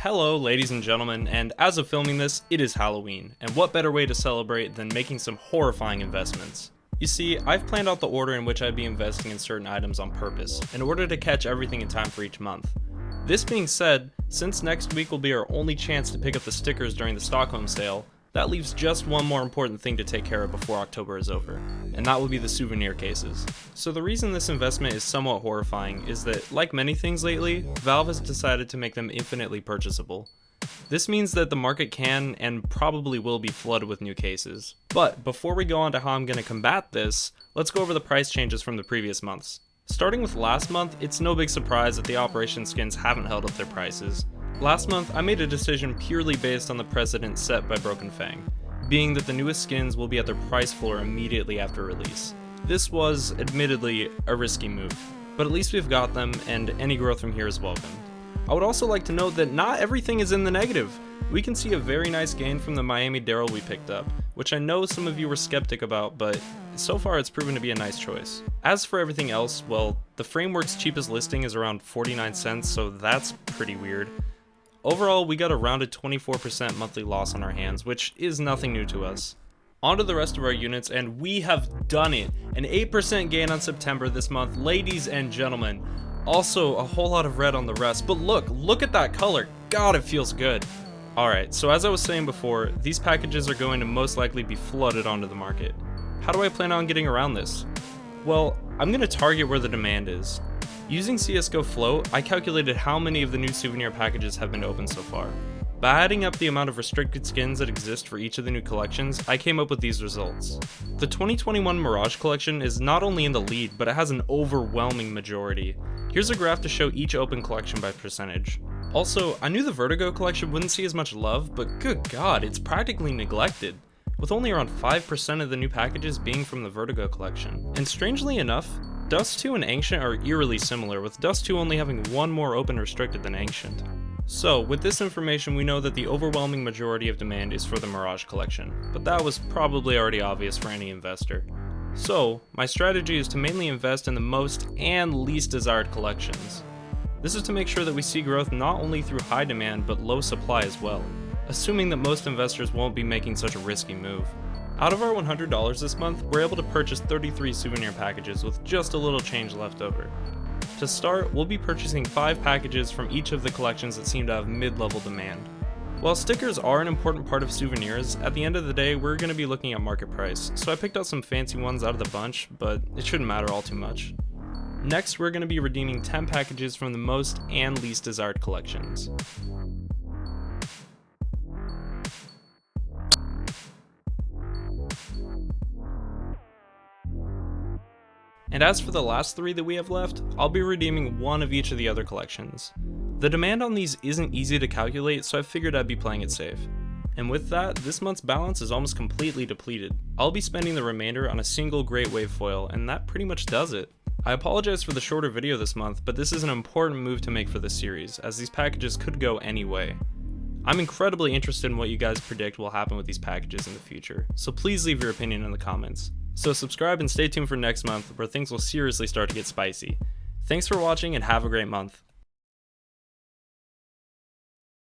Hello ladies and gentlemen, and as of filming this, it is Halloween, and what better way to celebrate than making some horrifying investments. You see, I've planned out the order in which I'd be investing in certain items on purpose, in order to catch everything in time for each month. This being said, since next week will be our only chance to pick up the stickers during the Stockholm sale, that leaves just one more important thing to take care of before October is over, and that will be the souvenir cases. So the reason this investment is somewhat horrifying is that, like many things lately, Valve has decided to make them infinitely purchasable. This means that the market can and probably will be flooded with new cases. But before we go on to how I'm going to combat this, let's go over the price changes from the previous months. Starting with last month, it's no big surprise that the Operation skins haven't held up their prices. Last month, I made a decision purely based on the precedent set by Broken Fang, being that the newest skins will be at their price floor immediately after release. This was, admittedly, a risky move, but at least we've got them, and any growth from here is welcome. I would also like to note that not everything is in the negative. We can see a very nice gain from the Miami Daryl we picked up, which I know some of you were skeptic about, but so far it's proven to be a nice choice. As for everything else, well, the Framework's cheapest listing is around 49 cents, so that's pretty weird. Overall, we got a rounded 24% monthly loss on our hands, which is nothing new to us. On to the rest of our units, and we have done it! An 8% gain on September this month, ladies and gentlemen. Also, a whole lot of red on the rest, but look at that color! God, it feels good! Alright, so as I was saying before, these packages are going to most likely be flooded onto the market. How do I plan on getting around this? Well, I'm going to target where the demand is. Using CSGO Float, I calculated how many of the new souvenir packages have been opened so far. By adding up the amount of restricted skins that exist for each of the new collections, I came up with these results. The 2021 Mirage collection is not only in the lead, but it has an overwhelming majority. Here's a graph to show each open collection by percentage. Also, I knew the Vertigo collection wouldn't see as much love, but good god, it's practically neglected, with only around 5% of the new packages being from the Vertigo collection. And strangely enough, Dust 2 and Ancient are eerily similar, with Dust 2 only having one more open restricted than Ancient. So, with this information we know that the overwhelming majority of demand is for the Mirage collection, but that was probably already obvious for any investor. So, my strategy is to mainly invest in the most and least desired collections. This is to make sure that we see growth not only through high demand but low supply as well, assuming that most investors won't be making such a risky move. Out of our $100 this month, we're able to purchase 33 souvenir packages with just a little change left over. To start, we'll be purchasing 5 packages from each of the collections that seem to have mid-level demand. While stickers are an important part of souvenirs, at the end of the day we're going to be looking at market price, so I picked out some fancy ones out of the bunch, but it shouldn't matter all too much. Next, we're going to be redeeming 10 packages from the most and least desired collections. And as for the last 3 that we have left, I'll be redeeming one of each of the other collections. The demand on these isn't easy to calculate, so I figured I'd be playing it safe. And with that, this month's balance is almost completely depleted. I'll be spending the remainder on a single Great Wave foil, and that pretty much does it. I apologize for the shorter video this month, but this is an important move to make for this series, as these packages could go any way. I'm incredibly interested in what you guys predict will happen with these packages in the future, so please leave your opinion in the comments. So subscribe and stay tuned for next month, where things will seriously start to get spicy. Thanks for watching and have a great month.